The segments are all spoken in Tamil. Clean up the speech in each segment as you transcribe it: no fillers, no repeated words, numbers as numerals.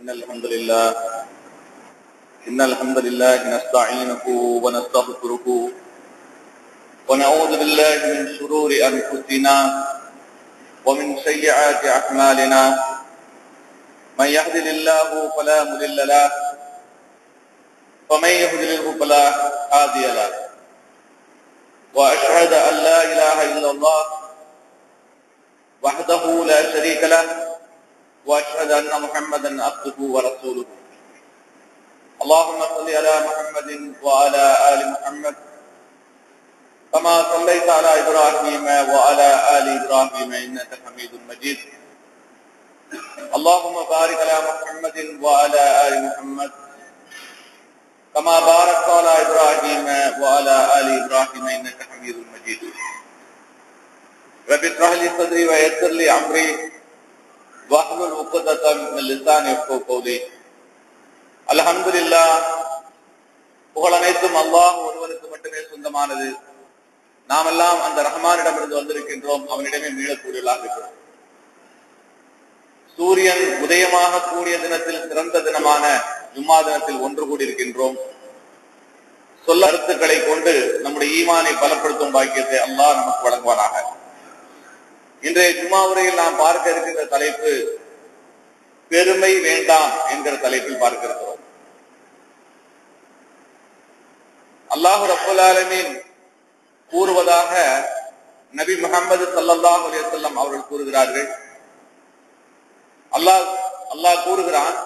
إن الحمد لله نستعينه ونستغفره ونعوذ بالله من شرور أنفسنا ومن سيئات أعمالنا من يهده الله فلا مضل له ومن يضلل فلا هادي له وأشهد أن لا إله إلا الله وحده لا شريك له وأشهد أن محمدا عبده ورسوله اللهم صل على محمد وعلى آل محمد كما صليت على إبراهيم وعلى آل إبراهيم إنك حميد مجيد اللهم بارك على محمد وعلى آل محمد كما باركت على إبراهيم وعلى آل إبراهيم إنك حميد مجيد رب اشرح لي صدري ويسر لي أمري واحلل عقدة من لساني يفقهوا قولي அல்ஹம்துலில்லாஹ் புகழ் அனைத்தும் அல்லாஹ் ஒருவனுக்கு மட்டுமே சொந்தமானது. நாம் எல்லாம் அந்த ரஹ்மானிடமிருந்து வந்திருக்கின்றோம், அவனிடமே மீளக்கூடியவர்களாக இருக்கிறோம். சூரியன் உதயமாக கூடிய தினத்தில் சிறந்த தினமான ஜும்மா தினத்தில் ஒன்று கூடியிருக்கின்றோம். சொல்ல கருத்துக்களை கொண்டு நம்முடைய ஈமானை பலப்படுத்தும் பாக்கியத்தை அல்லாஹ் நமக்கு வழங்குவானாக. இன்றைய ஜும்மா உரையில் நாம் பார்க்க இருக்கின்ற தலைப்பு பெருமை வேண்டாம் என்கிற தலைப்பில் பார்க்க இருக்கிறோம். அல்லாஹ் ரப்பல் ஆலமீன் கூறுவதாக நபி முஹம்மது ஸல்லல்லாஹு அலைஹி வஸல்லம் அவர்கள் கூறுகிறார்கள். அல்லாஹ் கூறுகிறான்,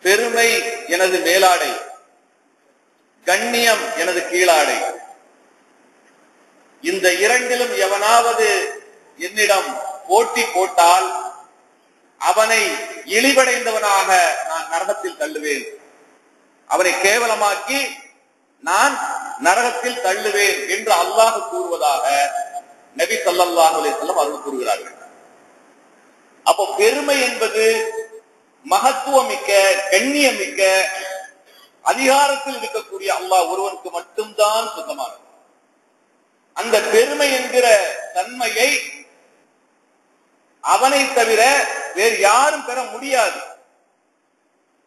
பெருமை எனது மேலாடை, கண்ணியம் எனது கீழாடை. இந்த இரண்டிலும் எவனாவது என்னிடம் போட்டி போட்டால் அவனை இழிவடைந்தவனாக நான் நரகத்தில் தள்ளுவேன், அவனை கேவலமாக்கி நான் நரகத்தில் தள்ளுவேன் என்று அல்லாஹ் கூறுவதாக நபி ஸல்லல்லாஹு அலைஹி வஸல்லம் அவர்கள் கூறுகிறார்கள். அப்போ பெருமை என்பது மகத்துவமிக்க, கண்ணியமிக்க, அதிகாரத்தில் இருக்கக்கூடிய அல்லாஹ் ஒருவனுக்கு மட்டும்தான் சொந்தமானது. அந்த பெருமை என்கிற தன்மையை அவனை தவிர வேறு யாரும் பெற முடியாது.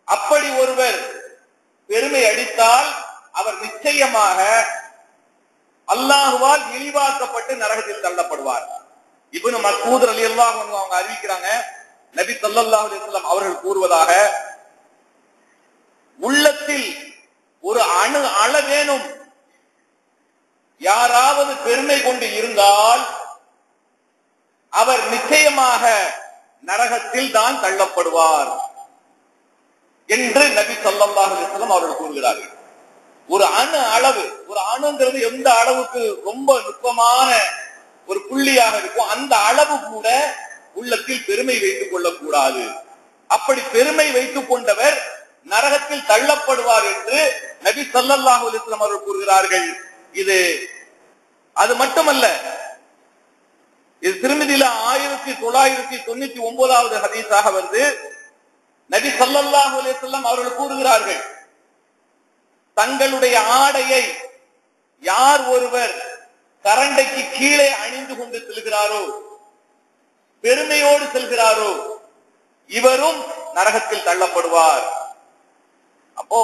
அப்படி ஒருவர் பெருமை அடித்தால் அவர் நிச்சயமாக அல்லாஹுவால் இழிவாக்கப்பட்டு நரகத்தில் தள்ளப்படுவார். இப்னு மஸ்ஊத் ரலியல்லாஹு அன்ஹு அவங்க அறிவிக்கிறாங்க, நபி ஸல்லல்லாஹு அலைஹி வஸல்லம் அவர்கள் கூறுவதாக, உள்ளத்தில் ஒரு அணு அளவேனும் யாராவது பெருமை கொண்டு இருந்தால் அவர் நிச்சயமாக நரகத்தில் தான் தள்ளப்படுவார் என்று நபி ஸல்லல்லாஹு அலைஹி வஸல்லம் அவர்கள் கூறுகிறார்கள். ஒரு அணு அளவு, ஒரு அணுங்கிறது எந்த அளவுக்கு ரொம்ப நுட்பமான ஒரு புள்ளியாக இருக்கும், அந்த அளவு கூட உள்ளத்தில் பெருமை வைத்துக் கொள்ளக்கூடாது. அப்படி பெருமை வைத்துக் கொண்டவர் நரகத்தில் தள்ளப்படுவார் என்று நபி ஸல்லல்லாஹு அலைஹி வஸல்லம் அவர்கள் கூறுகிறார்கள். இது அது மட்டுமல்ல, இது திருமிதியில 1999வது ஹதீஸாக வருது. நபி ஸல்லல்லாஹு அலைஹி வஸல்லம் அவர்கள் கூறுகிறார்கள், தங்களுடைய ஆடையை யார் ஒருவர் கரண்டைக்கு கீழே அணிந்து கொண்டு செல்கிறாரோ, பெருமையோடு செல்கிறாரோ, இவரும் நரகத்தில் தள்ளப்படுவார். அப்போ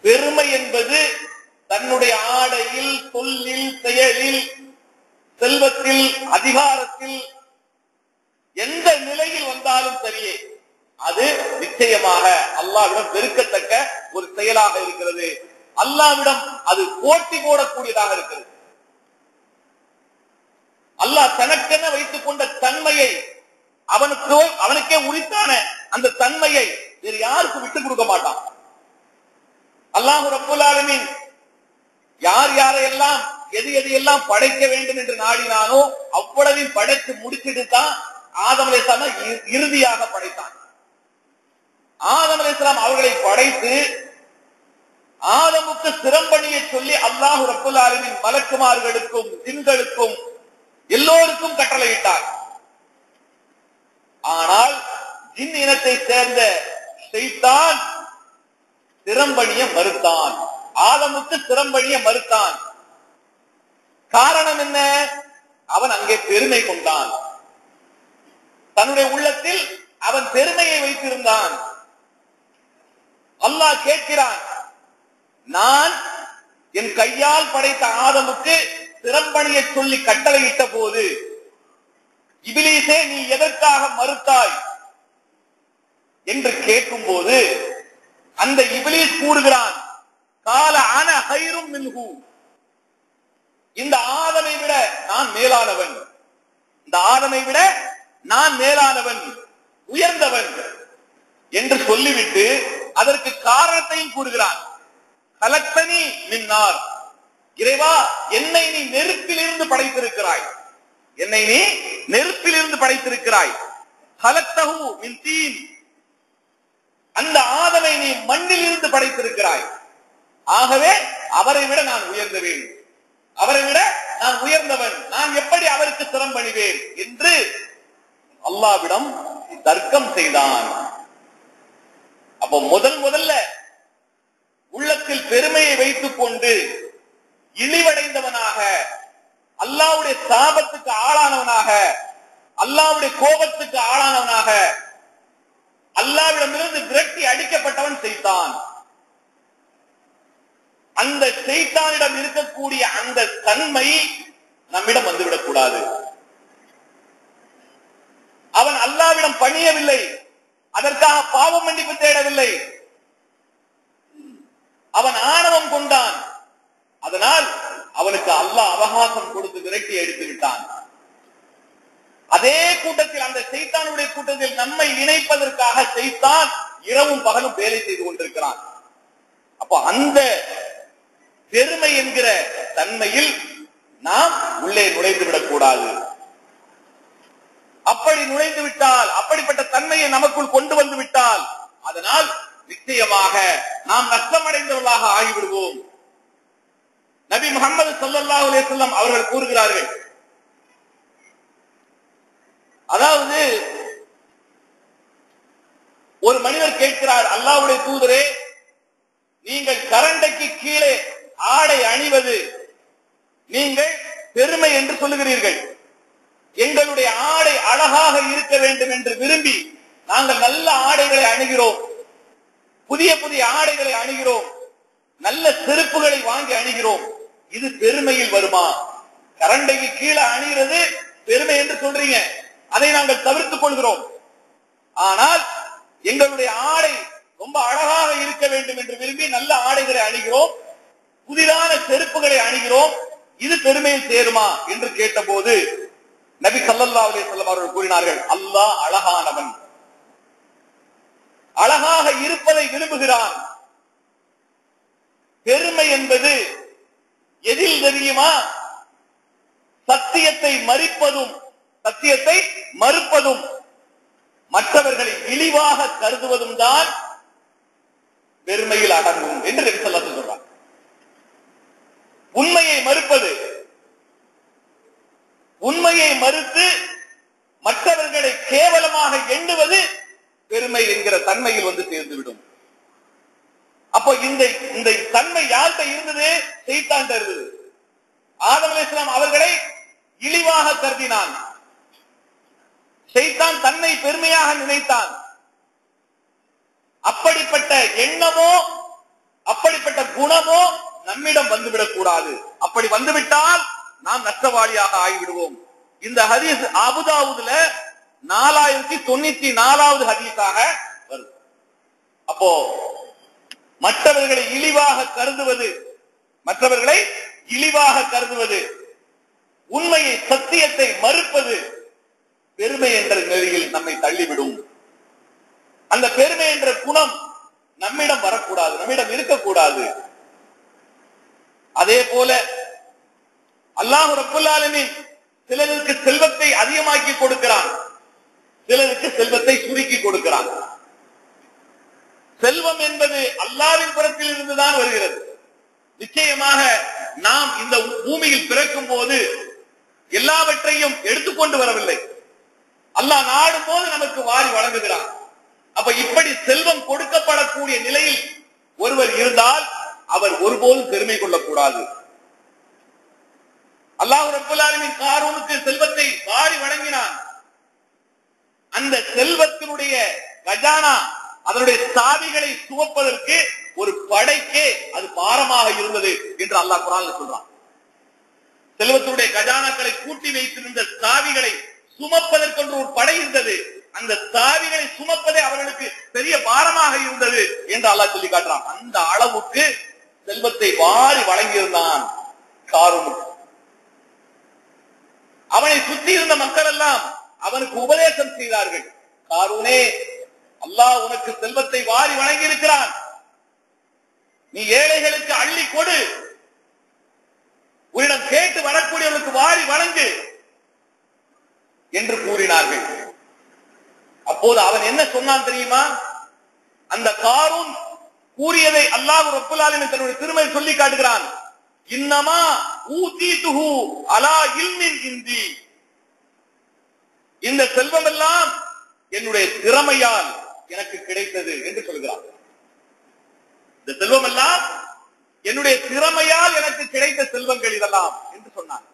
பெருமை என்பது தன்னுடைய ஆடையில், சொல்லில், செயலில், செல்வத்தில், அதிகாரத்தில் எந்த நிலையில் வந்தாலும் சரியே, அது நிச்சயமாக அல்லாஹ்விடம் வெறுக்கத்தக்க ஒரு செயலாக இருக்கிறது. அல்லாஹ்விடம் அது போட்டி போடக்கூடியதாக இருக்கிறது. அல்லாஹ் தனக்கென வைத்துக் கொண்ட தன்மையை, அவனுக்கே உரித்தான அந்த தன்மையை வேறு யாருக்கும் விட்டுக் கொடுக்க மாட்டான். அல்லாஹ் ரப்பல் ஆலமீன் யார் யாரையெல்லாம் எதையெல்லாம் படைக்க வேண்டும் என்று நாடினானோ அவ்வளவையும் படைத்து முடிச்சிட்டு தான் ஆதம் அலைஹிஸ்ஸலாம் இறுதியாக படைத்தான். ஆதம் அலைஹிஸ்ஸலாம் அவர்களை படைத்து ஆதமுக்கு சிரம்பணியை சொல்லி அல்லாஹ் ரப்பல் ஆலமீன் மலக்குமார்களுக்கும் ஜின்களுக்கும் எல்லோருக்கும் கட்டளையிட்டார். ஆனால் ஜின் இனத்தை சேர்ந்த ஷைத்தான் சிரம்பணிய மறுத்தான், ஆதமுக்கு சிரம்பணிய மறுத்தான். காரணம் என்ன? அவன் அங்கே பெருமை கொண்டான். தன்னுடைய உள்ளத்தில் அவன் பெருமையை வைத்திருந்தான். அல்லாஹ் கேட்கிறான், நான் என் கையால் படைத்த ஆதமுக்கு திறம்பணிய சொல்லி கட்டளையிட்ட போது இபிலீசே நீ எதற்காக மறுத்தாய் என்று கேட்கும் போது அந்த இபிலீஸ் கூறுகிறான், கால அன ஹைரும் மின்ஹு, இந்த ஆதமை விட நான் மேலானவன், இந்த ஆதமை விட நான் மேலானவன், உயர்ந்தவன் என்று சொல்லிவிட்டு அதற்கு காரணத்தையும் கூறுகிறான். கலக்தனி மின்னார், இறைவா என்னை நீ நெருப்பிலிருந்து படைத்திருக்கிறாய், என்னை நீ நெருப்பிலிருந்து படைத்திருக்கிறாய். கலக்தஹு மின் தீன், அந்த ஆதமை நீ மண்ணில் இருந்து படைத்திருக்கிறாய். ஆகவே அவரை விட நான் உயர்ந்தவேன், அவரை விட நான் உயர்ந்தவன், நான் எப்படி அவருக்கு திறம்பணிவேன் என்று அல்லாஹ்விடம் தர்க்கம் செய்தான். அப்போ முதல்ல உள்ளத்தில் பெருமையை வைத்துக் கொண்டு இழிவடைந்தவனாக, அல்லாஹ்வுடைய சாபத்துக்கு ஆளானவனாக, அல்லாஹ்வுடைய கோபத்துக்கு ஆளானவனாக, அல்லாஹ்விடமிருந்து விரட்டி அடிக்கப்பட்டவன் சைத்தான். அந்த சைத்தானிடம் இருக்கக்கூடிய அந்த தன்மை நம்மிடம் வந்துவிடக் கூடாது. அவன் அல்லாஹ்விடம் பணியவில்லை, அதற்காக பாவ மன்னிப்பு தேடவில்லை, அவன் ஆணவம் கொண்டான். அதனால் அவனுக்கு அல்லாஹ் அவகாசம் கொடுத்து விரட்டி எடுத்து விட்டான். அதே கூட்டத்தில், அந்த சைத்தானுடைய கூட்டத்தில் நம்மை இணைப்பதற்காக சைத்தான் இரவும் பகலும் வேலை செய்து கொண்டிருக்கிறான். அப்போ அந்த பெருமை என்கிற தன்மையில் நாம் உள்ளே நுழைந்து விடக்கூடாது. அப்படி நுழைந்து விட்டால், அப்படிப்பட்ட தன்மையை நமக்குள் கொண்டு வந்து விட்டால், அதனால் நிச்சயமாக நாம் நஷ்டமடைந்தவர்களாக ஆகிவிடுவோம். நபி முஹம்மது ஸல்லல்லாஹு அலைஹி வஸல்லம் அவர்கள் கூறுகிறார்கள், அதாவது ஒரு மனிதர் கேட்கிறார், அல்லாஹ்வுடைய தூதரே, நீங்கள் கரண்டைக்கு கீழே ஆடை அணிவது நீங்கள் பெருமை என்று சொல்லுகிறீர்கள், எங்களுடைய ஆடை அழகாக இருக்க வேண்டும் என்று விரும்பி நாங்கள் நல்ல ஆடைகளை அணிகிறோம், புதிய புதிய ஆடைகளை அணிகிறோம், நல்ல செருப்புகளை வாங்கி அணிகிறோம், இது பெருமையில் வருமா? கரண்டைக்கு கீழே அணிகிறது பெருமை என்று சொல்றீங்க, அதை நாங்கள் தவிர்த்துக் கொள்கிறோம். ஆனால் எங்களுடைய ஆடை ரொம்ப அழகாக இருக்க வேண்டும் என்று விரும்பி நல்ல ஆடைகளை அணிகிறோம், புதிதான செருப்புகளை அணிகிறோம், இது பெருமையில் சேருமா என்று கேட்டபோது நபி ஸல்லல்லாஹு அலைஹி வஸல்லம் அவர்கள் கூறினார்கள், அல்லாஹ் அழகானவன், அழகாக இருப்பதை விரும்புகிறான். பெருமை என்பது எதில் தெரியுமா? சத்தியத்தை மறுப்பதும் மற்றவர்களை இழிவாக கருதுவதும் தான் பெருமையில் அடங்கும் என்று நபி ஸல்லல்லாஹு அலைஹி வஸல்லம் சொல்றார். உண்மையை மறுப்பது, உண்மையை மறுத்து மற்றவர்களை கேவலமாக எண்ணுவது பெருமை என்கிற தன்மையில் வந்து சேர்ந்துவிடும். அப்போ இந்த தன்மை யார்கிட்ட இருந்தது? சைத்தான் இருந்தது. ஆதம் அலைஹிஸ்ஸலாம் அவர்களை இழிவாக கருதினான், சைத்தான் தன்னை பெருமையாக நினைத்தான். அப்படிப்பட்ட எண்ணமோ அப்படிப்பட்ட குணமோ நம்மிடம் வந்துவிடக் கூடாது. அப்படி வந்துவிட்டால் நாம் நஷ்டவாளியாக ஆகிவிடுவோம். இந்த ஹதீஸ் அபூதாவுதுல 4094வது ஹதீஸாக வருது. அப்போ மற்றவர்களை இழிவாக கருதுவது, உண்மையை சத்தியத்தை மறுப்பது பெருமை என்ற நிலையில் நம்மை தள்ளிவிடும். அந்த பெருமை என்ற குணம் நம்மிடம் வரக்கூடாது, நம்மிடம் இருக்கக்கூடாது. அதே போல அல்லாஹ் ரப்பல் ஆலமீன் சிலருக்கு செல்வத்தை அதிகமாக்கி கொடுக்கிறான், சிலருக்கு செல்வத்தை சுருக்கி கொடுக்கிறான். செல்வம் என்பது அல்லாஹ்வின் புறத்தில் இருந்துதான் வருகிறது. நிச்சயமாக நாம் இந்த பூமியில் பிறக்கும் போது எல்லாவற்றையும் எடுத்துக்கொண்டு வரவில்லை, அல்லாஹ் நாடும் போது நமக்கு வாரி வழங்குகிறான். அப்ப இப்படி செல்வம் கொடுக்கப்படக்கூடிய நிலையில் ஒருவர் இருந்தால் அவர் ஒருபோதும் பெருமை கொள்ளக்கூடாது. அல்லாஹ் ரப்பல் ஆலமீன் காரூனுக்கு செல்வத்தை வாரி வழங்கினான். அந்த செல்வத்தினுடைய கஜானா அதனுடைய சாவிகளை சுமப்பதற்கு ஒரு படைக்கே அது பாரமாக இருந்தது என்று அல்லாஹ் குர்ஆன்ல சொல்றான். செல்வத்தினுடைய கஜானாக்களை கூட்டி வைத்திருந்த சாவிகளை சுமப்பதற்கென்று ஒரு படை இருந்தது. அந்த சாவிகளை சுமப்பதே அவர்களுக்கு பெரிய பாரமாக இருந்தது என்று அல்லாஹ் சொல்லி காட்டுறான். அந்த அளவுக்கு செல்வத்தை வாரி வழங்கியிருந்தான் காரூனுக்கு. அவனை சுற்றி இருந்த மக்கள் எல்லாம் அவனுக்கு உபதேசம் செய்தார்கள். காரூனே, அல்லாஹ் உனக்கு செல்வத்தை வாரி வழங்கி இருக்கிறான், நீ ஏழைகளுக்கு அள்ளி கொடு, உன்னிடம் கேட்டு வரக்கூடியவர்களுக்கு வாரி வழங்கு என்று கூறினார்கள். அப்போது அவன் என்ன சொன்னான் தெரியுமா? அந்த காரூன் கூறியதை அல்லாஹ் ரப்புல் ஆலமீன் தன்னுடைய திருமறை சொல்லி காட்டுகிறான். இன்னமா ஊதீதுஹு அலா இல்மின் இந்தி, இந்த செல்வம் எல்லாம் என்னுடைய திறமையால் எனக்கு கிடைத்தது என்று சொல்கிறான். இந்த செல்வம் எல்லாம் என்னுடைய திறமையால் எனக்கு கிடைத்த செல்வங்கள் இதெல்லாம் என்று சொன்னான்.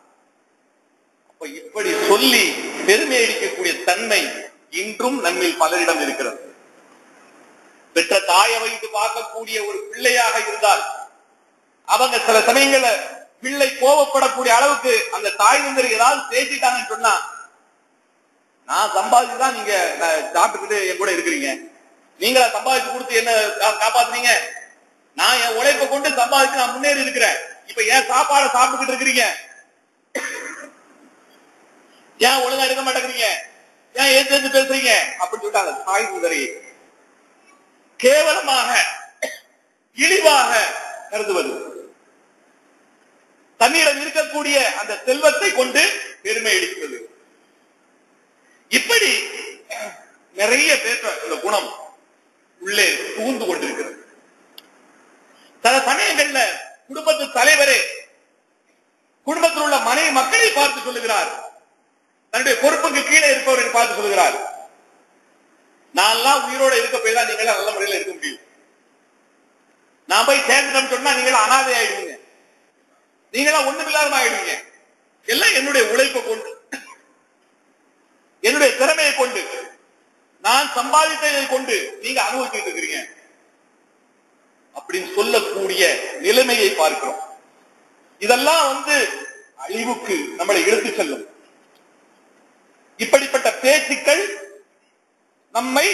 அப்ப இப்படி சொல்லி பெருமை அடிக்கக்கூடிய தன்மை இன்றும் நம்மில் பலரிடம் இருக்கிறது. பெற்ற தாயை வைத்து பார்க்கக்கூடிய ஒரு பிள்ளையாக இருந்தால் அவங்க சில சமயங்கள்ல பிள்ளை கோபப்படக்கூடிய அளவுக்கு அந்த தாய் வந்து ஏதாவது பேசிட்டாங்கன்னு சொன்னா, நான் சம்பாதிச்சுதான் நீங்க சாப்பிட்டுக்கிட்டு என் கூட இருக்கிறீங்க, நீங்களா சம்பாதிச்சு கொடுத்து என்ன காப்பாத்துறீங்க, நான் என் உழைப்பை கொண்டு சம்பாதிச்சு நான் முன்னேறி இருக்கிறேன், இப்ப ஏன் சாப்பாடை சாப்பிட்டுக்கிட்டு இருக்கிறீங்க, ஏன் ஒழுங்கா எடுக்க மாட்டேங்கிறீங்க, ஏன் ஏத்து பேசுறீங்க அப்படின்னு சொல்லிட்டாங்க. தாய் முதரை கேவலமாக இழிவாக கருதுவது, தன்னிடம் இருக்கக்கூடிய அந்த செல்வத்தை கொண்டு பெருமை அளிப்பது, இப்படி நிறைய பேர் இந்த குணம் உள்ளே புகுந்து கொண்டிருக்கிறது. சில சமயங்கள்ல குடும்பத்து தலைவரே குடும்பத்தில் உள்ள மனைவி மக்களை பார்த்து சொல்லுகிறார், தன்னுடைய பொறுப்புக்கு கீழே இருப்பவரை பார்த்து சொல்லுகிறார், நான் எல்லாம் உயிரோட இருக்க போய் தான் நீங்களா நல்ல முறையில் இருக்க முடியும், நான் போய் சேர்ந்துட்டோம் சொன்னா நீங்களா அனாதை ஆயிடுவீங்க, நீங்களா ஒண்ணுமில்லாம ஆயிடுவீங்க, எல்லாம் என்னுடைய உழைப்பை கொண்டு என்னுடைய திறமையை கொண்டு நான் சம்பாதித்ததை கொண்டு நீங்க அனுபவிச்சுட்டு இருக்கிறீங்க அப்படின்னு சொல்லக்கூடிய நிலைமையை பார்க்கிறோம். இதெல்லாம் அழிவுக்கு நம்மளை இழுத்து செல்லும். இப்படிப்பட்ட பேச்சுக்கள் நம்மை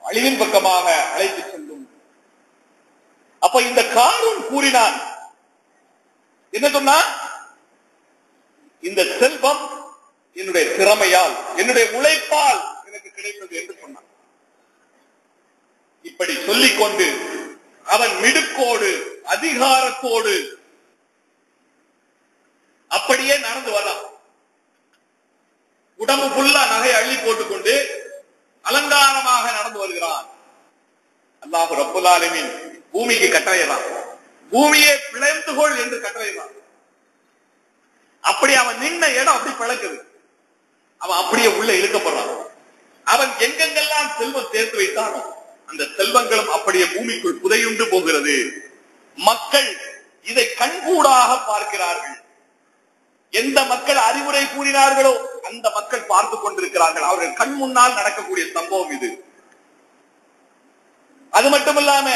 அழிவின் பக்கமாக அழைத்து செல்லும். அப்ப இந்த காரூன் கூறினான், என்ன சொன்னா, இந்த செல்வம் என்னுடைய திறமையால் என்னுடைய உழைப்பால் எனக்கு கிடைத்தது என்று சொன்னான். இப்படி சொல்லிக்கொண்டு அவன் மிடுக்கோடு அதிகாரத்தோடு அப்படியே நடந்து வரான். உடம்பு ஃபுல்லா நகை அள்ளி போட்டுக்கொண்டு அலங்காரமாக நடந்து வருகிறான். அல்லாஹ் ரப்புல் ஆலமீன் பூமிக்கு கட்டளையிடான், பூமியை பிளந்து கொள் என்று கட்டளையிடான். அப்படி அவன் நின்ன இடம் அப்படி பிளக்குது, அவன் அப்படியே உள்ள இழுக்கப்படுறான். அவன் எங்கெங்கெல்லாம் செல்வம் சேர்த்து வைத்தானோ அந்த செல்வங்களும் அப்படியே பூமிக்குள் புதையுண்டு போகிறது. மக்கள் இதை கண்கூடாக பார்க்கிறார்கள். எந்த மக்கள் அறிவுரை கூறினார்களோ அந்த மக்கள் பார்த்து கொண்டிருக்கிறார்கள். அவர்கள் கண் முன்னால் நடக்கக்கூடிய சம்பவம் இது. அது மட்டுமில்லாம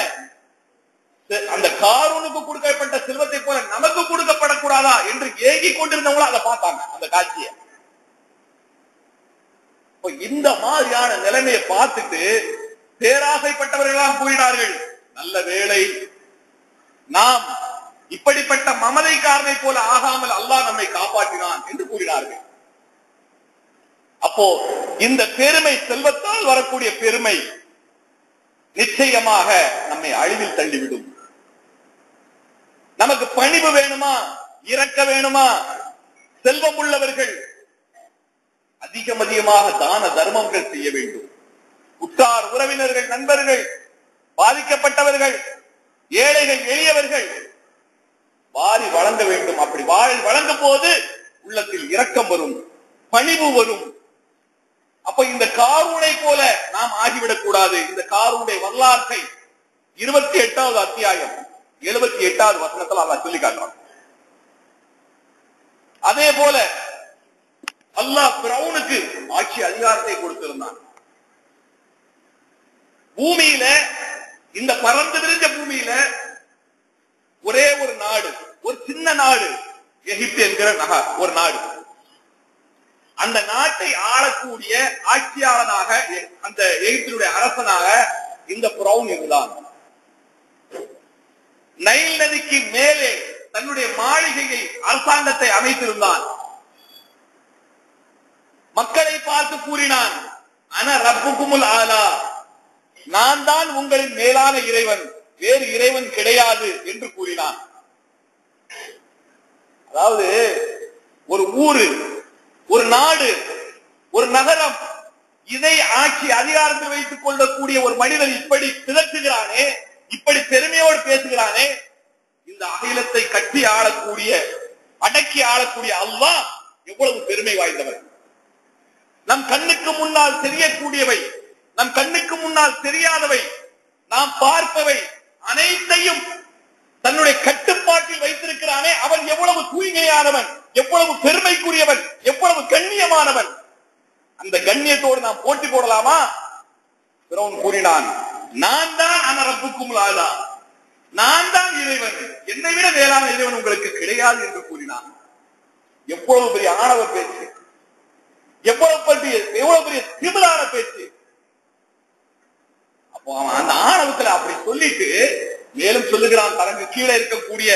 அந்த காரூனுக்கு கொடுக்கப்பட்ட செல்வத்தை போல நமக்கு கொடுக்கப்படக்கூடாதா என்று ஏங்கிக் கொண்டிருந்தவங்களும் அதை பார்த்தாங்க, அந்த காட்சியை. இந்த மாதிரியான நிலைமையை பார்த்துட்டு பேராசைப்பட்டவர்களாம் கூறினார்கள், நல்ல வேளை நாம் இப்படிப்பட்ட மமதைக்காரனை போல ஆகாமல் அல்லாஹ் நம்மை காப்பாற்றினான் என்று கூறினார்கள். அப்போ இந்த பெருமை, செல்வத்தால் வரக்கூடிய பெருமை நிச்சயமாக நம்மை அழிவில் தள்ளிவிடும். நமக்கு பணிவு வேணுமா, இரக்க வேணுமா, செல்வம் உள்ளவர்கள் அதிகமாக தான தர்மங்கள் செய்ய வேண்டும். உற்றார் உறவினர்கள், நண்பர்கள், பாதிக்கப்பட்டவர்கள், ஏழைகள், எளியவர்கள் வாரி வழங்க வேண்டும். அப்படி வழங்கும் போது உள்ளத்தில் இரக்கம் வரும், பணிவு வரும். அப்ப இந்த காரூனை போல நாம் ஆகிவிடக் கூடாது. இந்த காரூனுடைய வரலாற்றை 28வது அத்தியாயம் 78வது வசனத்தில் அல்லாஹ் சொல்லி காட்டுறான். அதே போல அல்லாஹ் ஃபிரௌனுக்கு ஆட்சி அதிகாரத்தை கொடுத்திருந்தான். பூமியில, இந்த பறந்து விரிஞ்ச பூமியில ஒரே ஒரு நாடு, ஒரு சின்ன நாடு, எகிப்து என்கிற ஒரு நாடு. அந்த நாட்டை ஆளக்கூடிய ஆட்சியாளனாக, அந்த எகிப்தினுடைய அரசனாக இந்த பிரவுன் இருந்தான். நைல் நதிக்கு மேலே தன்னுடைய மாளிகையை, அரசாங்கத்தை அமைத்திருந்தான். மக்களை பார்த்து கூறினான், அன ரப்புக்குமுல் ஆலா, நான் தான் உங்களின் மேலான இறைவன், வேறு இறைவன் கிடையாது என்று கூறினான். அதாவது ஒரு ஊரு, ஒரு நாடு, ஒரு நகரம், இதை ஆட்சி அதிகாரத்தில் வைத்துக் கொள்ளக்கூடிய ஒரு மனிதன் இப்படி பிதற்றுகிறானே, இப்படி பெருமையோடு பேசுகிறானே, இந்த அகிலத்தை கட்டி ஆளக்கூடிய, அடக்கி ஆளக்கூடிய அல்லாஹ் எவ்வளவு பெருமை வாய்ந்தவர். நம் கண்ணுக்கு முன்னால் தெரியக்கூடியவை, நம் கண்ணுக்கு முன்னால் தெரியாதவை, நாம் பார்ப்பவை அனைத்தையும் தன்னுடைய கட்டுப்பாட்டில் வைத்திருக்கிறானே, அவன் எவ்வளவு தூய்மையானவன், எவ்வளவு பெருமைக்குரியவன், எவ்வளவு கண்ணியமானவன். அந்த கண்ணியத்தோடு நாம் போட்டி போடலாமா? ஃபிரௌன் கூறினான், நான் தான் அன ரப்புக்குமுல் ஆலா, நான் தான் இறைவன், என்னை விட வேளாண் இறைவன் உங்களுக்கு கிடையாது என்று கூறினான். எவ்வளவு பெரிய ஆணவ பேச்சு, எவ்வளவு பெரிய திமிரான பேச்சு. அப்போ அவன் அந்த ஆணவத்தில் அப்படி சொல்லிட்டு மேலும் சொல்லுகிறான், தனக்கு கீழே இருக்கக்கூடிய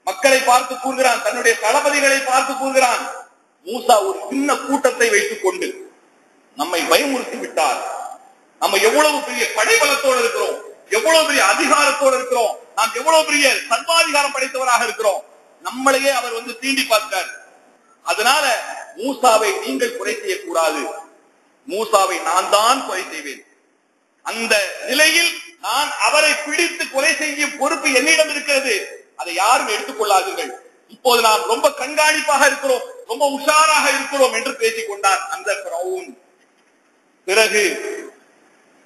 மக்களை பார்த்து கூறுகிறான், தன்னுடைய தளபதிகளை பார்த்து கூறுகிறான், மூசா ஒரு சின்ன கூட்டத்தை வைத்துக் கொண்டு நம்மை பயமுறுத்தி விட்டார். நம்ம எவ்வளவு பெரிய படைபலத்தோடு இருக்கிறோம், எவ்வளவு பெரிய அதிகாரத்தோடு இருக்கிறோம், நாம் எவ்வளவு பெரிய சர்வாதிகாரம் படைத்தவராக இருக்கிறோம், நம்மளையே அவர் தீண்டி பார்த்தார். அதனால மூசாவை நீங்கள் குறை செய்யக்கூடாது, மூசாவை நான் தான் குறை செய்வேன். அந்த நிலையில் நான் அவரை பிடித்து கொலை செய்யும் பொறுப்பு என்னிடம் இருக்கிறது, அதை யாரும் எடுத்துக்கொள்ளாதீர்கள். இப்போது நாம் ரொம்ப கண்காணிப்பாக இருக்கிறோம், ரொம்ப உஷாராக இருக்கிறோம் என்று பேசிக் கொண்டார் அந்த ஃபிரௌன். பிறகு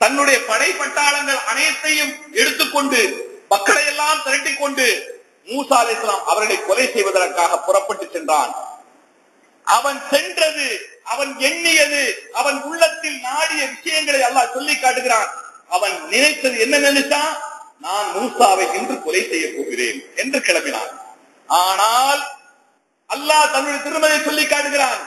தன்னுடைய படை பட்டாளங்கள் அனைத்தையும் எடுத்துக்கொண்டு, மக்களை எல்லாம் திரட்டிக் கொண்டு மூசா அலைஹிஸ்ஸலாம் அவர்களை கொலை செய்வதற்காக புறப்பட்டு சென்றான். அவன் சென்றது, அவன் எண்ணியது, அவன் உள்ளத்தில் நாடிய விஷயங்களை அல்லாஹ் சொல்லி காட்டுகிறான். அவன் நினைத்தது என்ன நினைச்சான்? நான் மூசாவை இன்று கொலை செய்ய போகிறேன் என்று கிளம்பினான். ஆனால் அல்லாஹ் தன்னுடைய திருமலை சொல்லி காட்டுகிறான்,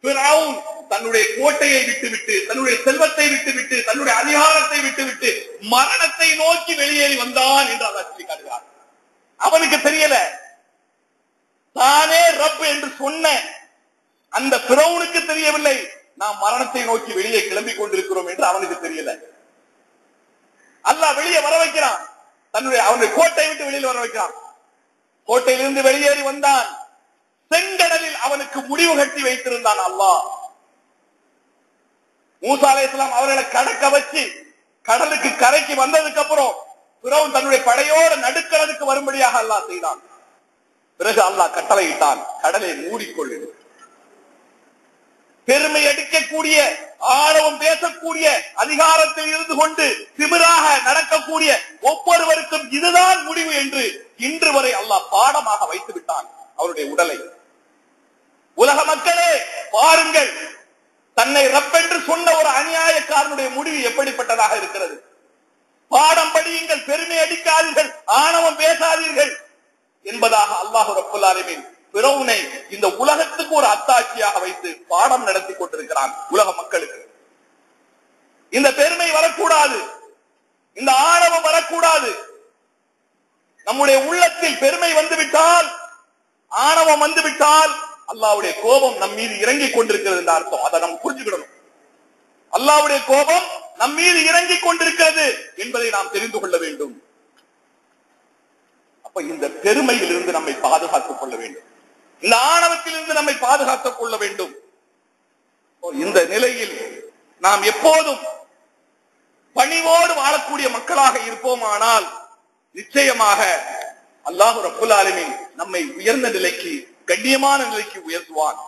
ஃபிரௌன் தன்னுடைய கோட்டையை விட்டுவிட்டு, தன்னுடைய செல்வத்தை விட்டுவிட்டு, தன்னுடைய அதிகாரத்தை விட்டுவிட்டு மரணத்தை நோக்கி வெளியேறி வந்தான் என்று அல்லாஹ் சொல்லி காட்டுகிறான். அவனுக்கு தெரியல, தானே ரப் என்று சொன்ன அந்த ஃபிரௌனுக்கு தெரியவில்லை, நாம் மரணத்தை நோக்கி வெளியே கிளம்பிக் கொண்டிருக்கிறோம் என்று அவனுக்கு தெரியல. அல்லாஹ் வெளியே வர வைக்கிறான், அவனுடைய கோட்டை விட்டு வெளியில் வர வைக்கிறான். கோட்டையிலிருந்து வெளியேறி வந்தான். செங்கடலில் அவனுக்கு முடிவு கட்டி வைத்திருந்தான் அல்லாஹ். மூசா அலைஹிஸ்ஸலாம் அவர்களை கடக்க வச்சு கடலுக்கு கரைக்கு வந்ததுக்கு அப்புறம் ஃபிரௌன் தன்னுடைய படையோடு நடுக்கிறதுக்கு வரும்படியாக அல்லாஹ் செய்தான். பிறகு அல்லாஹ் கட்டளையிட்டான், கடலை மூடிக்கொள்ளு. பெருமை அடிக்கக்கூடிய, ஆணவம் பேசக்கூடிய, அதிகாரத்தில் இருந்து கொண்டு திமிராக நடக்கக்கூடிய ஒவ்வொருவருக்கும் இதுதான் முடிவு என்று இன்று வரை அல்லாஹ் பாடமாக வைத்து விட்டான் அவருடைய உடலை. உலக மக்களே பாருங்கள், தன்னை ரப் என்று சொன்ன ஒரு அநியாயக்காரனுடைய முடிவு எப்படிப்பட்டதாக இருக்கிறது. பாடம் படியுங்கள், பெருமை அடிக்காதீர்கள், ஆணவம் பேசாதீர்கள் என்பதாக அல்லாஹ் ரப்புல் ஆலமீன் ஃபிரௌனை இந்த உலகத்துக்கு ஒரு அத்தாட்சியாக வைத்து பாடம் நடத்தி கொண்டிருக்கிறான் உலக மக்களுக்கு. இந்த பெருமை வரக்கூடாது, இந்த ஆணவம் வரக்கூடாது. நம்முடைய உள்ளத்தில் பெருமை வந்துவிட்டால், ஆணவம் வந்துவிட்டால் அல்லாஹ்வுடைய கோபம் நம் மீது இறங்கிக் கொண்டிருக்கிறது என்ற அர்த்தம். அதை நாம் புரிஞ்சுக்கிடணும். அல்லாஹ்வுடைய கோபம் நம் மீது இறங்கிக் கொண்டிருக்கிறது என்பதை நாம் தெரிந்து கொள்ள வேண்டும். அப்ப இந்த பெருமையில் இருந்து நம்மை பாதுகாத்துக் கொள்ள வேண்டும், இந்த ஆணவத்தில் இருந்து நம்மை பாதுகாத்துக் கொள்ள வேண்டும். இந்த நிலையில் நாம் எப்போதும் பணிவோடு வாழக்கூடிய மக்களாக இருப்போமானால் நிச்சயமாக அல்லாஹ் ரப்புல் ஆலமீன் நம்மை உயர்ந்த நிலைக்கு, கண்ணியமான நிலைக்கு உயர்த்துவான்.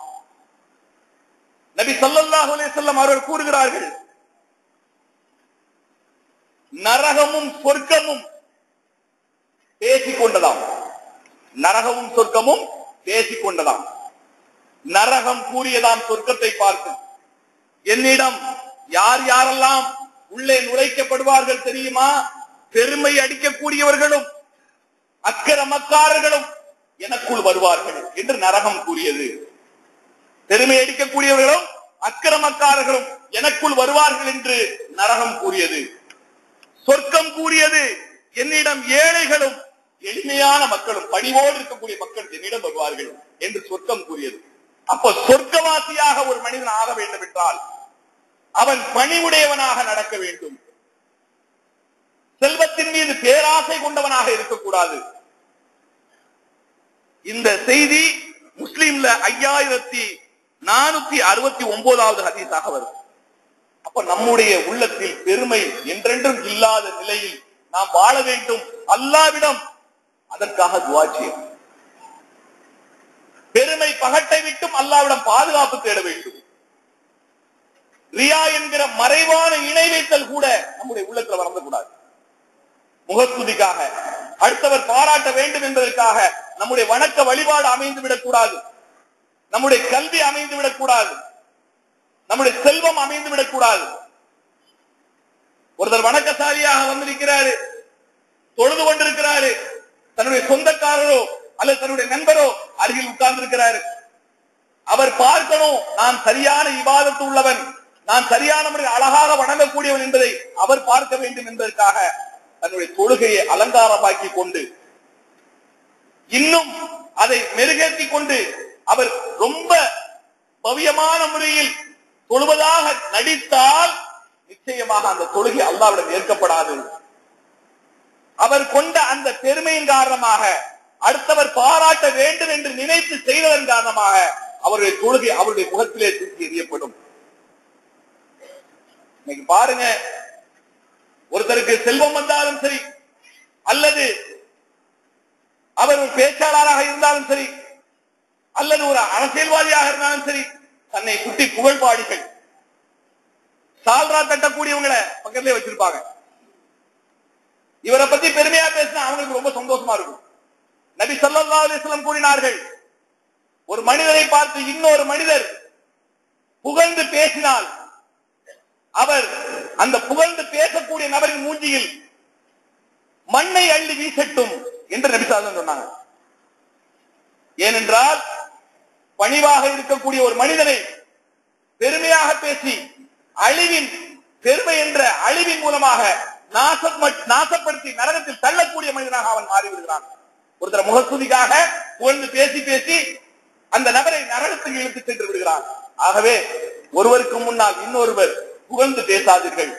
நபி ஸல்லல்லாஹு அலைஹி வஸல்லம் அவர்கள் கூறுகிறார்கள், நரகமும் சொர்க்கமும் பேசிக்கொண்டதாம். நரகமும் சொர்க்கமும் பேசிக்கொண்டதாம். நரகம் கூறியதாம் சொர்க்கத்தை பார்த்து, என்னிடம் யார் யாரெல்லாம் உள்ளே நுழைக்கப்படுவார்கள் தெரியுமா? பெருமை அடிக்கக்கூடியவர்களும் அக்கிரமக்காரர்களும் எனக்குள் வருவார்கள் என்று நரகம் கூறியது. பெருமை அடிக்கக்கூடியவர்களும் அக்கிரமக்காரர்களும் எனக்குள் வருவார்கள் என்று நரகம் கூறியது. சொர்க்கம் கூறியது என்னிடம் ஏழைகளும் எளிமையான மக்களும் பணிவோடு இருக்கக்கூடிய மக்கள் என்னிடம் வருவார்கள் என்று சொர்க்கம் கூறியது. அப்ப சொர்க்கவாசியாக ஒரு மனிதன் ஆக வேண்டும் என்றால் அவன் பணிவுடையவனாக நடக்க வேண்டும். செல்வத்தின் மீது பேராசை கொண்டவனாக இருக்கக்கூடாது. இந்த செய்தி முஸ்லிம்ல 5469வது ஹதீஸாக வருது. அப்ப நம்முடைய உள்ளத்தில் பெருமை என்றென்றும் இல்லாத நிலையில் நாம் வாழ வேண்டும். அல்லாஹ்விடம் அதற்காக துஆ செய்யணும். பெருமை பகட்டை விட்டும் அல்லாஹ்விடம் பாதுகாப்பு தேட வேண்டும். ரியா என்கிற மறைவான இணை வைத்தல் கூட நம்முடைய உள்ளத்தில் வரக்கூடாது. முகஸ்துதிக்காக அடுத்தவர் பாராட்ட வேண்டும் என்பதற்காக நம்முடைய வணக்க வழிபாடு அமைந்து விடக்கூடாது. நம்முடைய கல்வி அமைந்து விடக்கூடாது. நம்முடைய செல்வம் அமைந்து விடக்கூடாது. ஒருத்தர் வணக்கசாலியாக வந்திருக்கிறாரு, தொழுது கொண்டிருக்கிறாரு, தன்னுடைய சொந்தக்காரரோ அல்லது தன்னுடைய நண்பரோ அருகில் உட்கார்ந்து இருக்கிறாரு. அவர் பார்க்கணும், நான் சரியான இபாதத்து உள்ளவன், நான் சரியான முறையில் அழகாக வணங்கக்கூடியவன் என்பதை அவர் பார்க்க வேண்டும் என்பதற்காக தன்னுடைய தொழுகையை அலங்காரமாக்கி கொண்டு இன்னும் அதை மெருகேற்றி கொண்டு அவர் ரொம்ப பவியமான முறையில் தொழுவதாக நடித்தால் நிச்சயமாக அந்த தொழுகை அல்லாஹ்விடம் ஏற்கப்படாது. அவர் கொண்ட அந்த பெருமையின் காரணமாக அடுத்தவர் பாராட்ட வேண்டும் என்று நினைத்து செய்ததன் காரணமாக அவருடைய தொழுகை அவருடைய முகத்திலே தூக்கி எறியப்படும். இன்னைக்கு பாருங்க, ஒருத்தருக்கு செல்வம் வந்தாலும் சரி அல்லது அவர் ஒரு பேச்சாளராக இருந்தாலும் சரி அல்லது ஒரு அரசியல்வாதியாக இருந்தாலும் சரி, தன்னை சுட்டி புகழ்பாடிகள் சால்ரா தட்டக்கூடியவங்களை பக்கத்திலே வச்சிருப்பாங்க. இவரை பத்தி பெருமையா பேசினா அவங்களுக்கு ரொம்ப சந்தோஷமா இருக்கும். நபி ஸல்லல்லாஹு அலைஹி வஸல்லம் கூறினார்கள், ஒரு மனிதரை பார்த்து இன்னொரு மனிதர் புகழ்ந்து பேசினால் அவர் அந்த புகழ்ந்து பேசக்கூடிய நபரின் மூஞ்சியில் மண்ணை அள்ளி வீசட்டும் என்று நபி ஸல்லல்லாஹு அலைஹி வஸல்லம் சொன்னாங்க. ஏனென்றால் பணிவாக இருக்கக்கூடிய ஒரு மனிதனை பெருமையாக பேசி அழிவின் பெருமை என்ற அழிவின் மூலமாக நாசப்படுத்தி நரகத்தில் தள்ளக்கூடிய மனிதனாக அவன் மாறிவிடுகிறான். ஒருத்தர் முகஸ்துதிக்காக புகழ்ந்து பேசி பேசி அந்த நபரை நரகத்துக்கு இழுத்து சென்று விடுகிறான். ஆகவே ஒருவருக்கு முன்னால் இன்னொருவர் புகழ்ந்து பேசாதீர்கள்